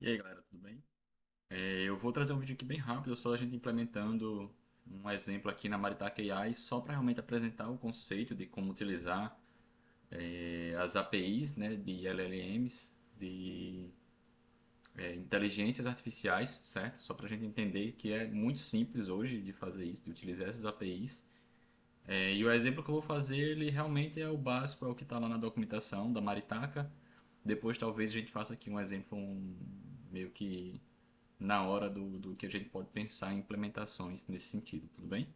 E aí, galera, tudo bem? Eu vou trazer um vídeo aqui bem rápido, só a gente implementando um exemplo aqui na Maritake AI, só para realmente apresentar o conceito de como utilizar as APIs, né, de LLMs, de inteligências artificiais, certo? Só para a gente entender que é muito simples hoje de fazer isso, de utilizar essas APIs. E o exemplo que eu vou fazer, ele realmente é o básico, é o que está lá na documentação da Maritaka. Depois talvez a gente faça aqui um exemplo meio que na hora do que a gente pode pensar em implementações nesse sentido, tudo bem?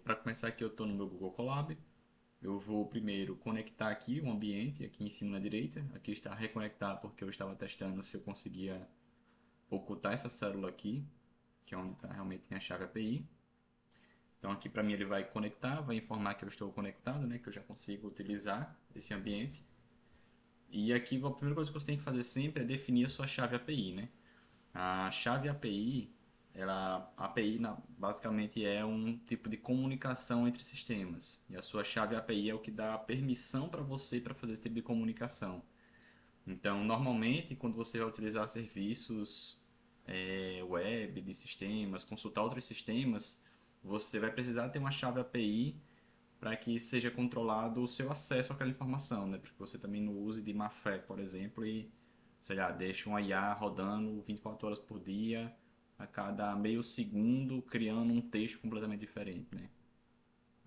Para começar aqui eu estou no meu Google Colab, eu vou primeiro conectar aqui o ambiente, aqui em cima na direita, aqui está reconectar porque eu estava testando se eu conseguia ocultar essa célula aqui, que é onde está realmente minha chave API. Então aqui para mim ele vai conectar, vai informar que eu estou conectado, né, que eu já consigo utilizar esse ambiente. E aqui a primeira coisa que você tem que fazer sempre é definir a sua chave API, né? A chave API, a API basicamente é um tipo de comunicação entre sistemas. E a sua chave API é o que dá a permissão para você para fazer esse tipo de comunicação. Então, normalmente, quando você vai utilizar serviços web de sistemas, consultar outros sistemas, você vai precisar ter uma chave API para que seja controlado o seu acesso àquela informação, né? Para que você também não use de má fé, por exemplo, e, sei lá, deixe um IA rodando 24 horas por dia, a cada meio segundo, criando um texto completamente diferente, né?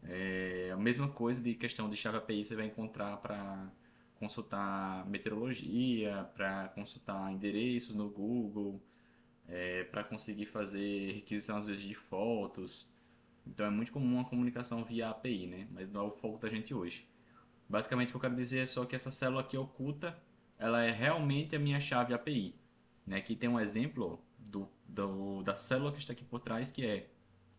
É a mesma coisa de questão de chave API você vai encontrar para consultar meteorologia, para consultar endereços no Google, para conseguir fazer requisição às vezes de fotos. Então é muito comum a comunicação via API, né? Mas não é o foco da gente hoje. Basicamente o que eu quero dizer é só que essa célula aqui oculta, ela é realmente a minha chave API. Né? Aqui tem um exemplo da célula que está aqui por trás, que é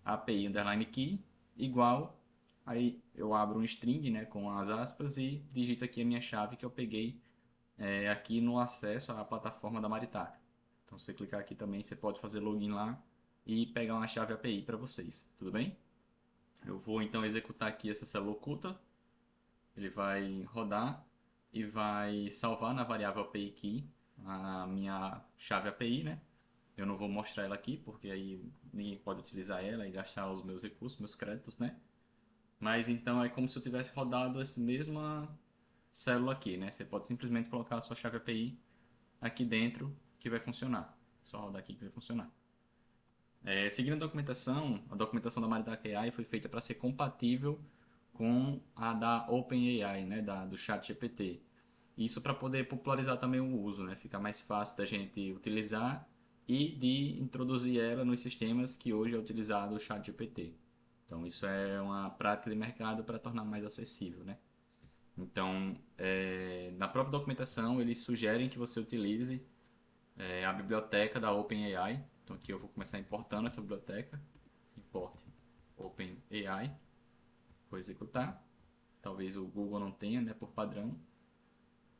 API underline key igual, aí eu abro um string, né, com as aspas e digito aqui a minha chave que eu peguei aqui no acesso à plataforma da Maritaka. Então, se você clicar aqui também, você pode fazer login lá e pegar uma chave API para vocês, tudo bem? Eu vou então executar aqui essa célula oculta, ele vai rodar e vai salvar na variável API key a minha chave API, né? Eu não vou mostrar ela aqui, porque aí ninguém pode utilizar ela e gastar os meus recursos, meus créditos, né? Mas então é como se eu tivesse rodado essa mesma célula aqui, né? Você pode simplesmente colocar a sua chave API aqui dentro que vai funcionar. Só rodar aqui que vai funcionar. Seguindo a documentação da Maritake AI foi feita para ser compatível com a da OpenAI, né, do ChatGPT. Isso para poder popularizar também o uso, né, ficar mais fácil da gente utilizar e de introduzir ela nos sistemas que hoje é utilizado o ChatGPT. Então isso é uma prática de mercado para tornar mais acessível, né? Então, na própria documentação eles sugerem que você utilize a biblioteca da OpenAI. Então aqui eu vou começar importando essa biblioteca. Import OpenAI. Vou executar. Talvez o Google não tenha, né, por padrão.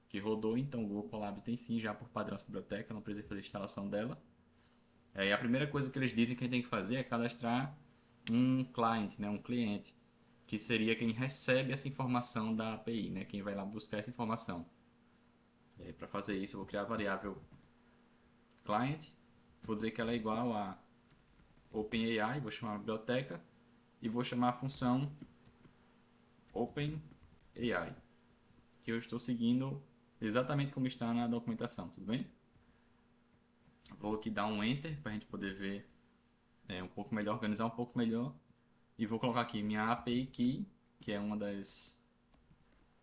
Que rodou, então o Google Colab tem sim já por padrão essa biblioteca, não precisa fazer a instalação dela. A primeira coisa que eles dizem que a gente tem que fazer é cadastrar um client, né, um cliente, que seria quem recebe essa informação da API, né, quem vai lá buscar essa informação. Para fazer isso, eu vou criar a variável client, vou dizer que ela é igual a OpenAI, vou chamar a biblioteca e vou chamar a função OpenAI, que eu estou seguindo exatamente como está na documentação, tudo bem? Vou aqui dar um Enter para a gente poder ver um pouco melhor, organizar um pouco melhor. E vou colocar aqui minha API Key, que é uma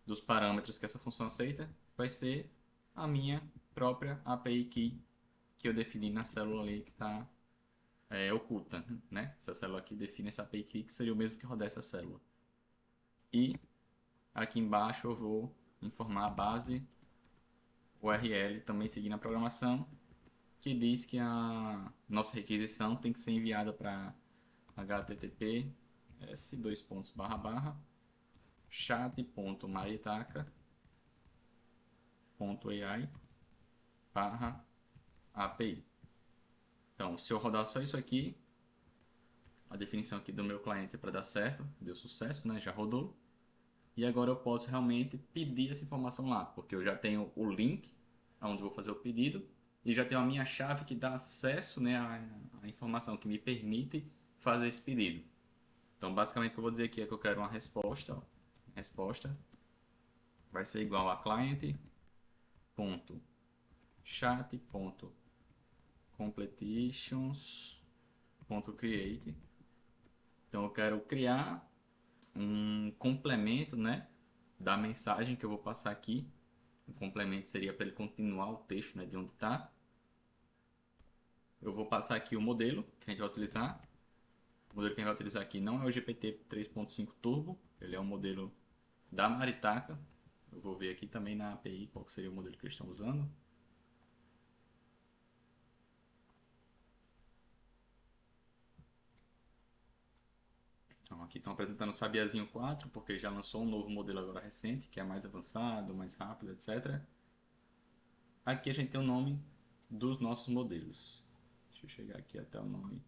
dos parâmetros que essa função aceita, vai ser a minha própria API Key que eu defini na célula ali que está oculta, né? Essa célula aqui define essa API Key, que seria o mesmo que rodar essa célula. E aqui embaixo eu vou informar a base URL, também seguindo a programação, que diz que a nossa requisição tem que ser enviada para https chat.maritaka.ai API. Então, se eu rodar só isso aqui, a definição aqui do meu cliente é para dar certo, deu sucesso, né? Já rodou. E agora eu posso realmente pedir essa informação lá, porque eu já tenho o link onde eu vou fazer o pedido e já tenho a minha chave que dá acesso, né, à informação que me permite fazer esse pedido. Então, basicamente, o que eu vou dizer aqui é que eu quero uma resposta. Ó. Resposta vai ser igual a client.chat.completions.create. Então, eu quero criar um complemento, né, da mensagem que eu vou passar aqui. O complemento seria para ele continuar o texto, né, de onde está. Eu vou passar aqui o modelo que a gente vai utilizar. O modelo que a gente vai utilizar aqui não é o GPT 3.5 Turbo, ele é um modelo da Maritaca. Eu vou ver aqui também na API qual seria o modelo que eles estão usando. Então, aqui estão apresentando o Sabiazinho 4, porque já lançou um novo modelo agora recente, que é mais avançado, mais rápido, etc. Aqui a gente tem o nome dos nossos modelos. Deixa eu chegar aqui até o nome.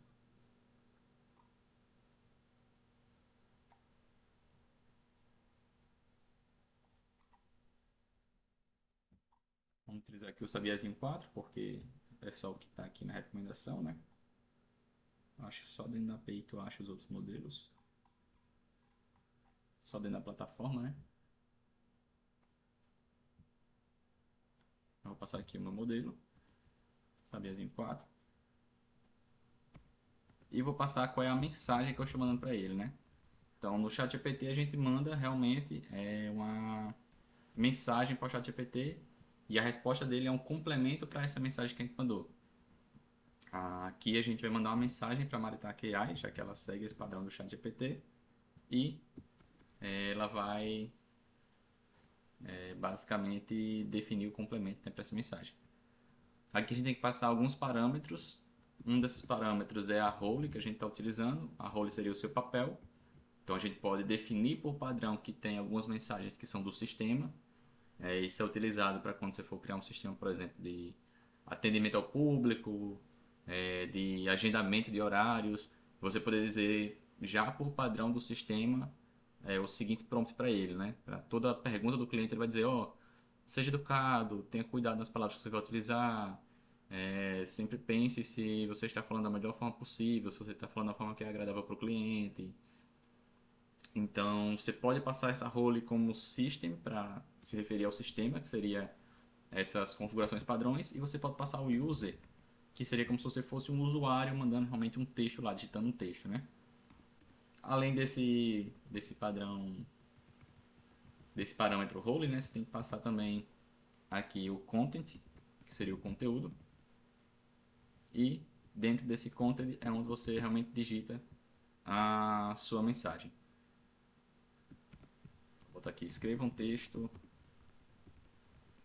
Vamos utilizar aqui o Sabiazinho 4, porque é só o que está aqui na recomendação, né? Acho que só dentro da API que eu acho os outros modelos. Só dentro da plataforma, né? Eu vou passar aqui o meu modelo, Sabiazinho 4. E vou passar qual é a mensagem que eu estou mandando para ele, né? Então, no ChatGPT a gente manda realmente uma mensagem para o ChatGPT e a resposta dele é um complemento para essa mensagem que a gente mandou. Aqui a gente vai mandar uma mensagem para a Maritaca AI, já que ela segue esse padrão do ChatGPT, e ela vai basicamente definir o complemento, né, para essa mensagem. Aqui a gente tem que passar alguns parâmetros. Um desses parâmetros é a role que a gente está utilizando. A role seria o seu papel. Então a gente pode definir por padrão que tem algumas mensagens que são do sistema. Isso é utilizado para quando você for criar um sistema, por exemplo, de atendimento ao público, de agendamento de horários. Você poder dizer já por padrão do sistema o seguinte prompt para ele, né? Para toda pergunta do cliente ele vai dizer, ó, seja educado, tenha cuidado nas palavras que você vai utilizar, sempre pense se você está falando da melhor forma possível, se você está falando da forma que é agradável para o cliente. Então, você pode passar essa role como system para se referir ao sistema, que seria essas configurações padrões, e você pode passar o user, que seria como se você fosse um usuário mandando realmente um texto lá, digitando um texto, né? Além desse padrão, desse parâmetro role, né, você tem que passar também aqui o content, que seria o conteúdo, e dentro desse content é onde você realmente digita a sua mensagem. Vou botar aqui, escreva um texto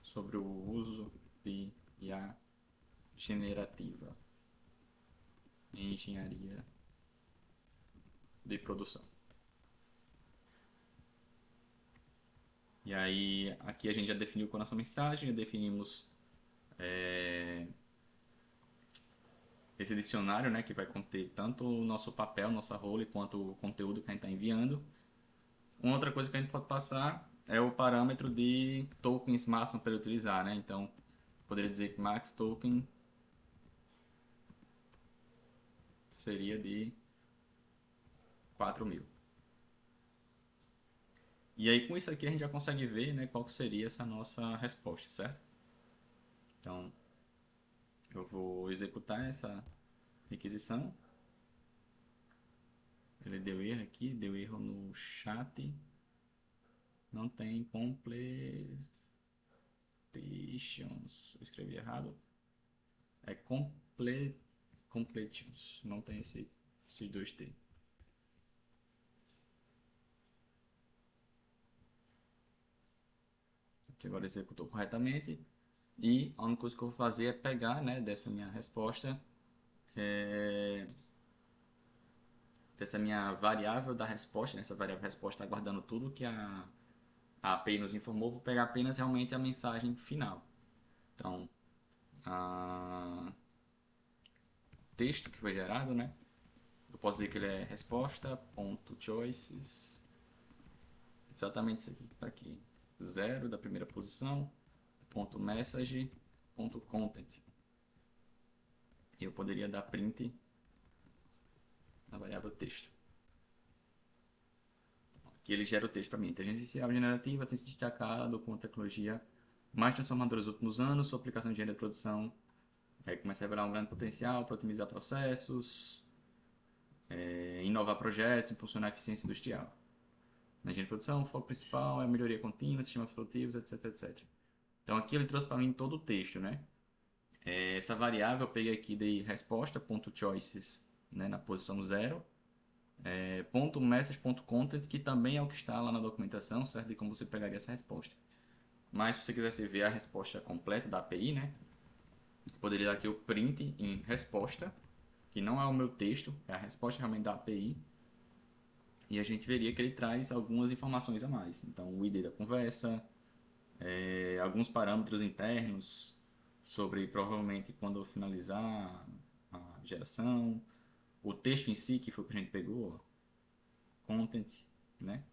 sobre o uso de IA generativa em engenharia de produção. E aí, aqui a gente já definiu com a nossa mensagem, já definimos esse dicionário, né, que vai conter tanto o nosso papel, nossa role, quanto o conteúdo que a gente está enviando. Uma outra coisa que a gente pode passar é o parâmetro de tokens máximo para ele utilizar, né? Então, poderia dizer que max token seria de 4.000. E aí, com isso aqui, a gente já consegue ver, né, qual que seria essa nossa resposta, certo? Então, eu vou executar essa requisição. Ele deu erro aqui, deu erro no chat. Não tem completions. Eu escrevi errado. É completions. Não tem esses dois T. Aqui agora executou corretamente. E a única coisa que eu vou fazer é pegar, né, dessa minha resposta, é, dessa minha variável da resposta, né, essa variável resposta está guardando tudo que a API nos informou, vou pegar apenas realmente a mensagem final. Então, o texto que foi gerado, né, eu posso dizer que ele é resposta.choices, exatamente isso aqui que está aqui, 0 da primeira posição, ponto .message, ponto .content. eu poderia dar print na variável texto. Aqui ele gera o texto para mim. Inteligência artificial generativa tem se destacado com tecnologia mais transformadora nos últimos anos. Sua aplicação em engenharia de produção começa a revelar um grande potencial para otimizar processos, inovar projetos, impulsionar a eficiência industrial. Na engenharia de produção, o foco principal é a melhoria contínua, sistemas produtivos, etc, etc. Então aqui ele trouxe para mim todo o texto, né? Essa variável eu peguei aqui de resposta.choices, né, na posição 0, .message.content, que também é o que está lá na documentação, certo? De como você pegaria essa resposta. Mas se você quisesse ver a resposta completa da API, né, poderia dar aqui o print em resposta, que não é o meu texto, é a resposta realmente da API. E a gente veria que ele traz algumas informações a mais. Então, o ID da conversa, alguns parâmetros internos sobre provavelmente quando finalizar a geração, o texto em si, que foi o que a gente pegou, content, né?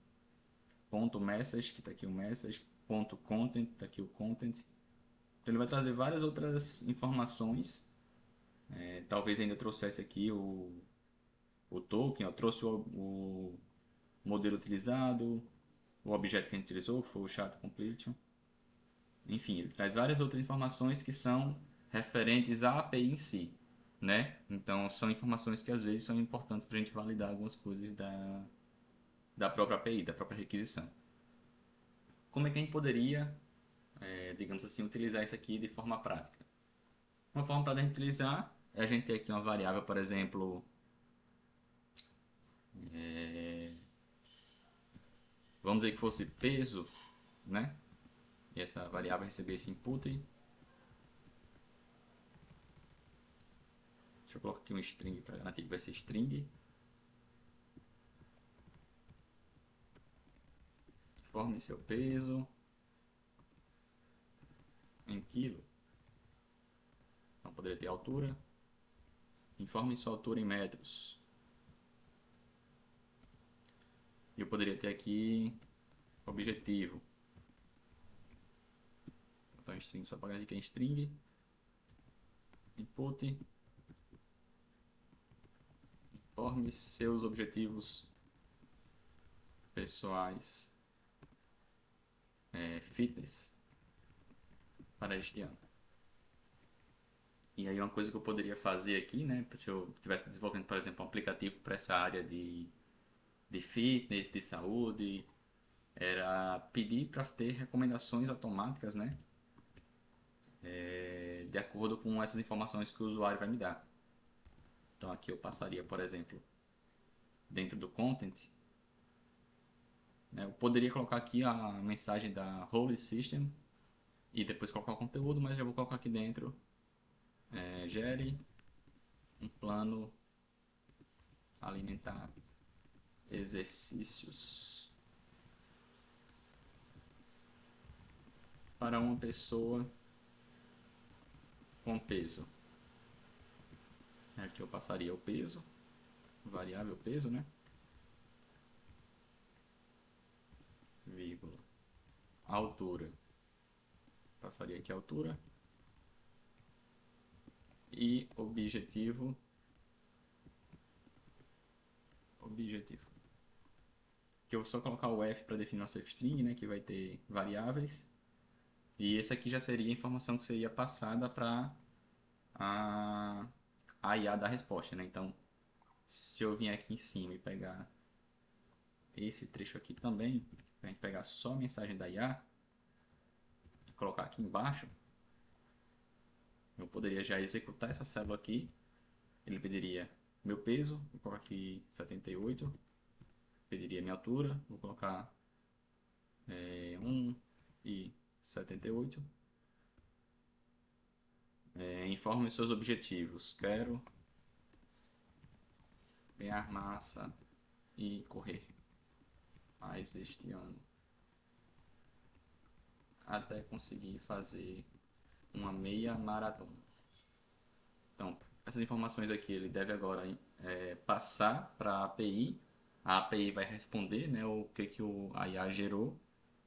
Ponto message, que está aqui o message, ponto content, está aqui o content. Então ele vai trazer várias outras informações. Talvez ainda trouxesse aqui o token, eu trouxe o modelo utilizado, o objeto que a gente utilizou, que foi o chat completion. Enfim, ele traz várias outras informações que são referentes à API em si, né? Então, são informações que às vezes são importantes para a gente validar algumas coisas da própria API, da própria requisição. Como é que a gente poderia, digamos assim, utilizar isso aqui de forma prática? Uma forma para a gente utilizar é a gente ter aqui uma variável, por exemplo, vamos dizer que fosse peso, né? E essa variável recebesse input. Deixa eu colocar aqui um string para garantir que vai ser string. Informe seu peso em quilo. Então poderia ter altura. Informe sua altura em metros. E eu poderia ter aqui objetivo. Então string só para garantir que é string. Input. Informe seus objetivos pessoais fitness para este ano. E aí uma coisa que eu poderia fazer aqui, né, se eu estivesse desenvolvendo, por exemplo, um aplicativo para essa área de fitness, de saúde, era pedir para ter recomendações automáticas, né, de acordo com essas informações que o usuário vai me dar. Então aqui eu passaria, por exemplo, dentro do content, né, eu poderia colocar aqui a mensagem da Holy System e depois colocar o conteúdo, mas já vou colocar aqui dentro, gere um plano alimentar, exercícios para uma pessoa com peso. Aqui eu passaria o peso, variável peso, né? Vírgula. Altura. Passaria aqui a altura. E objetivo. Objetivo. Que eu vou só colocar o F para definir nossa string, né? Que vai ter variáveis. E esse aqui já seria a informação que seria passada para a IA da resposta, né? Então, se eu vier aqui em cima e pegar esse trecho aqui também, para a gente pegar só a mensagem da IA, e colocar aqui embaixo, eu poderia já executar essa célula aqui. Ele pediria meu peso, vou colocar aqui 78, pediria minha altura, vou colocar 1,78. Informe seus objetivos. Quero ganhar massa e correr mais este ano, até conseguir fazer uma meia maratona. Então, essas informações aqui ele deve agora passar para a API vai responder, né, o que a IA gerou,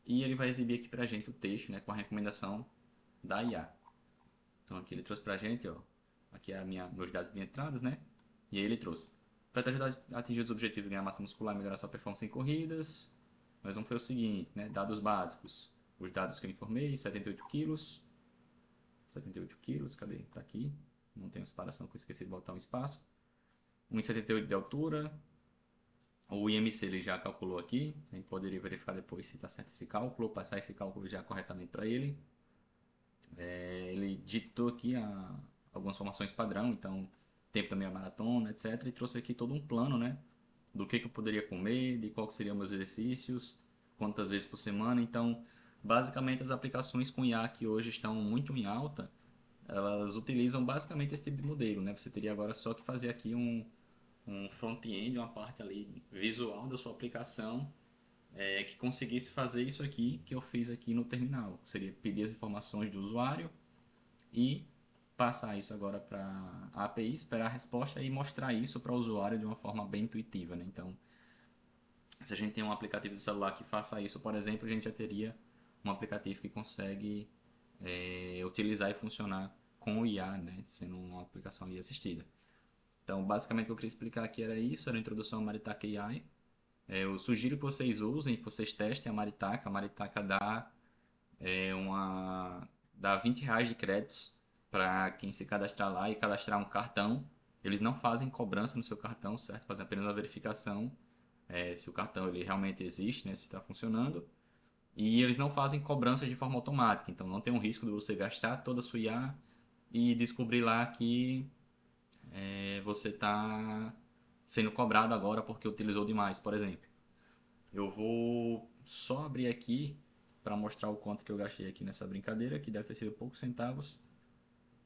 e ele vai exibir aqui para a gente o texto, né, com a recomendação da IA. Então aqui ele trouxe para a gente, ó, aqui é meus dados de entradas, né? E aí ele trouxe. Para te ajudar a atingir os objetivos de ganhar massa muscular e melhorar sua performance em corridas, nós vamos fazer o seguinte, né? Dados básicos. Os dados que eu informei, 78 quilos. 78 quilos, cadê? Tá aqui. Não tem separação, que eu esqueci de botar um espaço. 1,78 de altura. O IMC ele já calculou aqui. A gente poderia verificar depois se está certo esse cálculo, ou passar esse cálculo já corretamente para ele. Ele ditou aqui algumas formações padrão, então tempo da meia maratona, etc. E trouxe aqui todo um plano, né? Do que eu poderia comer, de quais seriam meus exercícios, quantas vezes por semana. Então, basicamente as aplicações com IA que hoje estão muito em alta, elas utilizam basicamente esse tipo de modelo, né? Você teria agora só que fazer aqui um front-end, uma parte ali visual da sua aplicação que conseguisse fazer isso aqui que eu fiz aqui no terminal. Seria pedir as informações do usuário e passar isso agora para a API, esperar a resposta e mostrar isso para o usuário de uma forma bem intuitiva, né? Então, se a gente tem um aplicativo de celular que faça isso, por exemplo, a gente já teria um aplicativo que consegue utilizar e funcionar com o IA, né? Sendo uma aplicação ali assistida. Então, basicamente, o que eu queria explicar aqui era isso, era a introdução ao Maritake AI. Eu sugiro que vocês usem, que vocês testem a Maritaka. A Maritaka dá R$ 20 de créditos para quem se cadastrar lá e cadastrar um cartão. Eles não fazem cobrança no seu cartão, certo? Fazem apenas uma verificação se o cartão ele realmente existe, né? Se está funcionando. E eles não fazem cobrança de forma automática, então não tem um risco de você gastar toda a sua IA e descobrir lá que você está sendo cobrado agora porque utilizou demais, por exemplo. Eu vou só abrir aqui para mostrar o quanto que eu gastei aqui nessa brincadeira, que deve ter sido poucos centavos,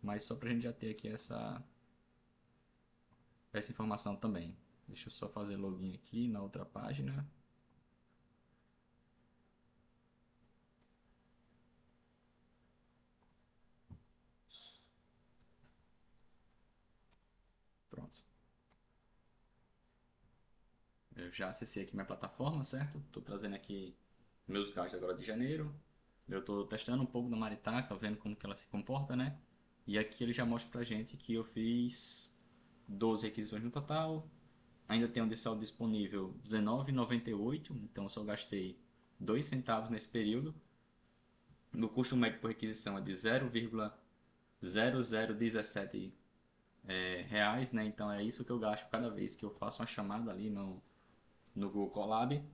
mas só para a gente já ter aqui essa informação também. Deixa eu só fazer login aqui na outra página. Pronto. Eu já acessei aqui minha plataforma, certo? Estou trazendo aqui meus gastos agora de janeiro. Eu estou testando um pouco da Maritaka, vendo como que ela se comporta, né? E aqui ele já mostra pra gente que eu fiz 12 requisições no total. Ainda tenho de saldo disponível R$19,98, então eu só gastei 2 centavos nesse período. O custo médio por requisição é de 0,0017 reais, né? Então é isso que eu gasto cada vez que eu faço uma chamada ali no Google Colab.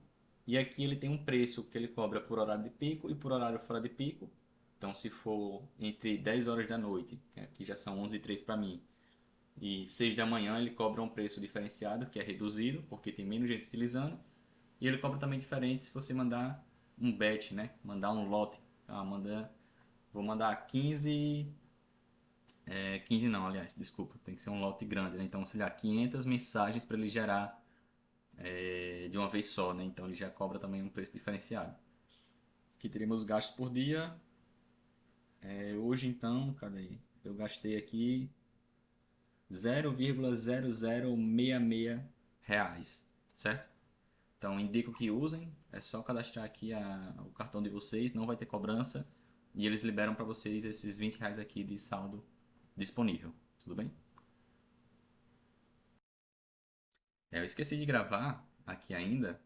E aqui ele tem um preço que ele cobra por horário de pico e por horário fora de pico. Então se for entre 10 horas da noite, que aqui já são 11h03 para mim, e 6 da manhã, ele cobra um preço diferenciado, que é reduzido, porque tem menos gente utilizando. E ele cobra também diferente se você mandar um batch, né? Mandar um lote. Ah, vou mandar 15 não, aliás, desculpa, tem que ser um lote grande, né? Então, sei lá, 500 mensagens para ele gerar de uma vez só, né? Então ele já cobra também um preço diferenciado. Aqui teríamos gastos por dia. Hoje então, cadê? Eu gastei aqui 0,0066 reais, certo? Então indico que usem, é só cadastrar aqui o cartão de vocês, não vai ter cobrança e eles liberam para vocês esses R$ 20 aqui de saldo disponível, tudo bem? Eu esqueci de gravar aqui ainda,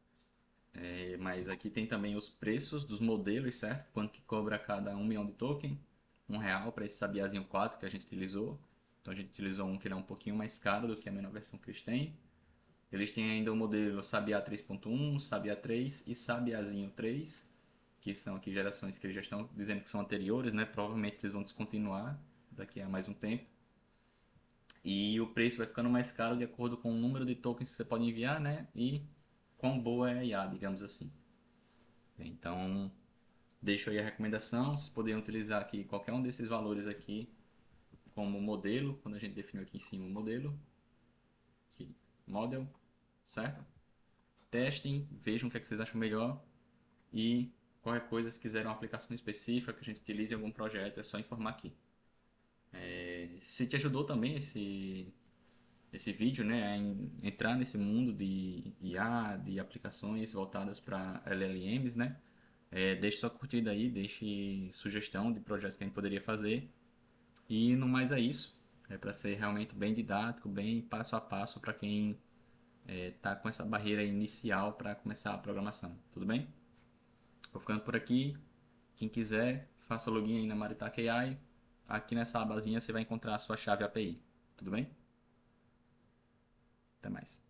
mas aqui tem também os preços dos modelos, certo? Quanto que cobra cada 1 milhão de token, R$ 1 para esse Sabiazinho 4 que a gente utilizou. Então a gente utilizou um que ele é um pouquinho mais caro do que a menor versão que eles têm. Eles têm ainda o modelo Sabiá 3.1, Sabiá 3 e Sabiazinho 3, que são aqui gerações que eles já estão dizendo que são anteriores, né? Provavelmente eles vão descontinuar daqui a mais um tempo. E o preço vai ficando mais caro de acordo com o número de tokens que você pode enviar, né? E quão boa é a IA, digamos assim. Então, deixo aí a recomendação. Vocês poderiam utilizar aqui qualquer um desses valores aqui como modelo, quando a gente definiu aqui em cima o modelo, aqui, model, certo? Testem, vejam o que, é que vocês acham melhor e qualquer coisa, se quiser uma aplicação específica que a gente utilize em algum projeto, é só informar aqui. Se te ajudou também esse vídeo, né, a entrar nesse mundo de IA, de aplicações voltadas para LLMs, né, deixe sua curtida aí, deixe sugestão de projetos que a gente poderia fazer. E no mais é isso. É para ser realmente bem didático, bem passo a passo para quem está com essa barreira inicial para começar a programação. Tudo bem? Vou ficando por aqui. Quem quiser, faça o login aí na Maritake AI. Aqui nessa abazinha você vai encontrar a sua chave API. Tudo bem? Até mais.